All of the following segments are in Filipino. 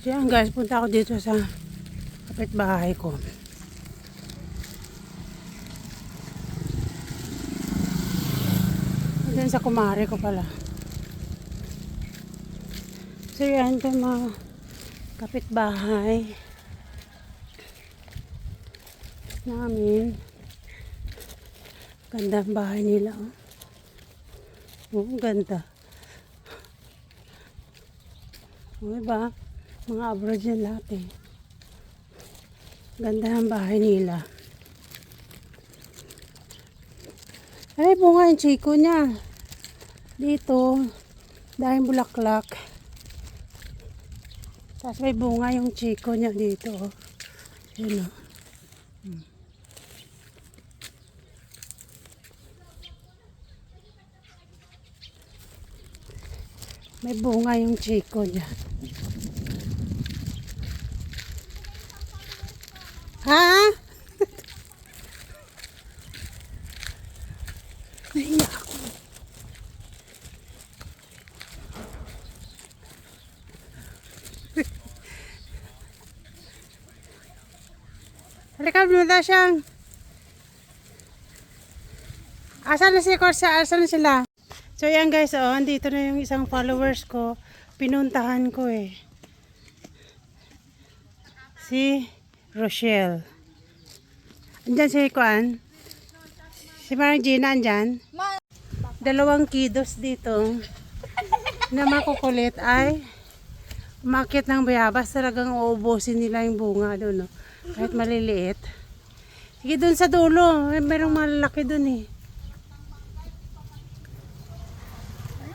So yan guys, punta ako dito sa kapitbahay ko. Diyan sa kumare ko pala. So yan, ito mga kapitbahay namin. Ganda ang bahay nila. Oh, ganda. O diba? Mga abroad yan lahat eh. Ganda ang bahay nila. Ay, bunga yung chiko niya. Dito, dahil bulaklak. Tapos may bunga yung chiko niya dito. Yun o. May bunga yung chiko niya. Ha? Nahiya ako. Halika, muna siyang. Asan na si Corsa? Asan na sila? So yan guys, oh, andito na yung isang followers ko. Pinuntahan ko eh. Si Rochelle. Andyan si Kuan. Si Marang Gina andyan. 2 kidos dito na makukulit ay umakyat ng bayabas. Talagang uubusin nila yung bunga doon. No? Kahit maliliit. Sige doon sa dulo. Merong malalaki doon eh.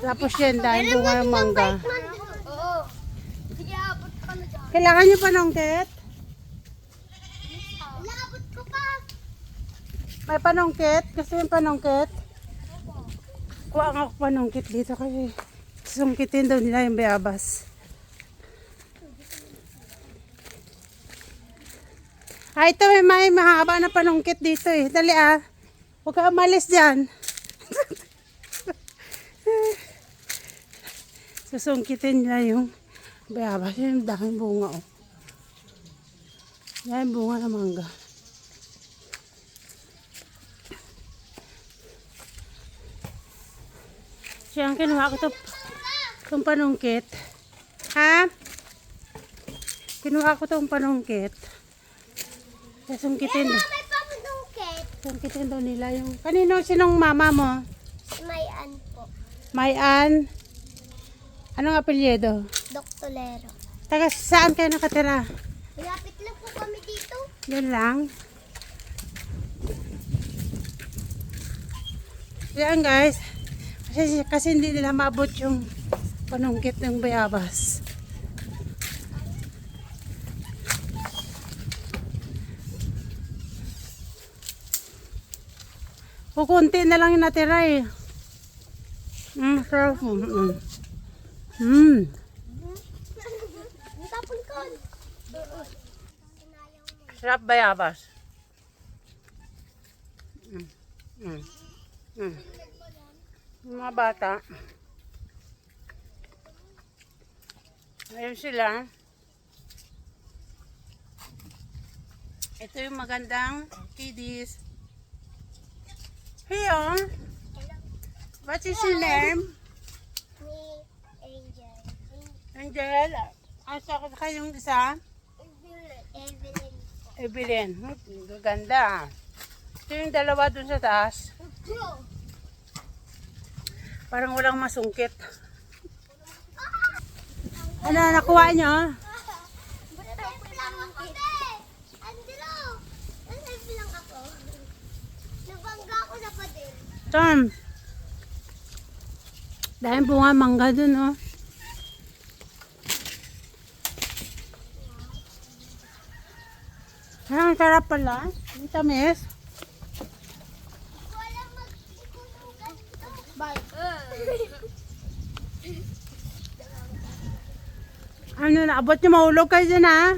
Tapos yan, dahil bunga ng mangga. Oo. Sige, abot ka na dyan. Kailangan nyo panungkit? Inaabot ko pa. May panungkit? Gusto yung panungkit? Kuha nga ako panungkit dito kasi sungkitin daw nila yung bayabas. Ah, ito may mahaba na panungkit dito eh. Dali ah. Huwag ka umalis dyan. Susungkitin nila yung bayabas. Yung daming bunga oh. Yan bunga ng mangga. Siya ang kinuha ko itong panungkit. Ha? Kinuha ko itong panungkit. Sungkitin. May pamanungkit. Sungkitin daw nila yung... Kanino? Sinong mama mo? Mayan po. Mayan. Anong apelyido? Doktolero. Taga saan kayo nakatira? Malapit lang po kami dito. Yan lang. Yan guys. Kasi hindi nila maabot yung panungkit ng bayabas. Kukunti na lang yung natira eh. Sarap. Tapon ko. Sarap bayabas. Mga bata. Ayun sila. Ito yung magandang kiddies. Here. What is your name? Ni Angel. Angel. Asa ka kayong isa? Evelyn po. Evelyn. Gaganda. Ito yung dalawa dun sa taas. Parang walang masungkit. Ano, nakuha nyo? Nasa lang ako. Angelo! Nasa lang ako. Nabangga ako na pa din. Tom. Dahil bunga mangga dun, oh. Ang sarap pala. Ang tamis. Wala mag-ikunugan ito. Bye. Ano, naabot nyo mahulog kayo dyan, ha?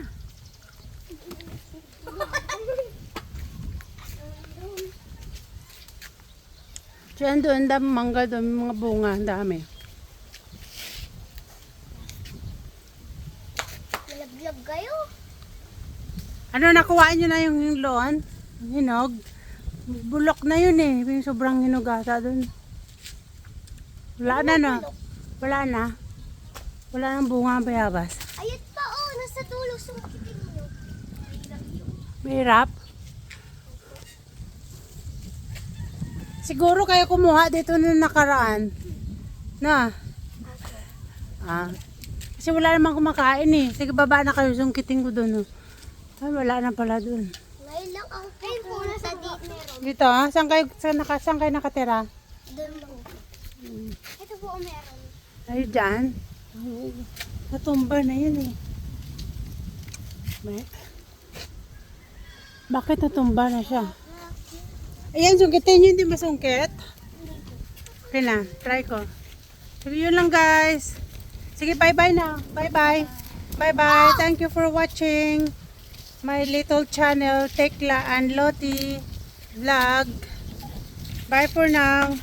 Diyan doon, dami mangga doon, mga bunga, ang dami. Nalaglag kayo. Ano, nakuha nyo na yung loon? Yung hinog? Bulok na yun eh. Yung sobrang hinog ata dun. Wala na no? Wala na. Wala nang bunga ang bayabas. Ayun pa oh, nasa dulo sungkitin mo. Mahirap. Siguro kayo kumuha dito na nakaraan. Na? Ah. Kasi wala namang kumakain eh. Sige, baba na kayo. Sungkitin ko dun. Oh. Ay, wala na pala dun. Ngayon lang ako pupunta sa dito. Meron. Dito ah? Saan kayo nakatira? Doon lang. Ito po meron. Ay, dyan. Oh, natumba na yun eh. Bakit natumba na siya? Ayan, sungkitin nyo. Hindi masungkit. Okay na, try ko. Sige, yun lang guys. Sige, bye-bye na. Bye-bye. Bye-bye. Thank you for watching my little channel, Tekla and Lottie Vlog. Bye for now.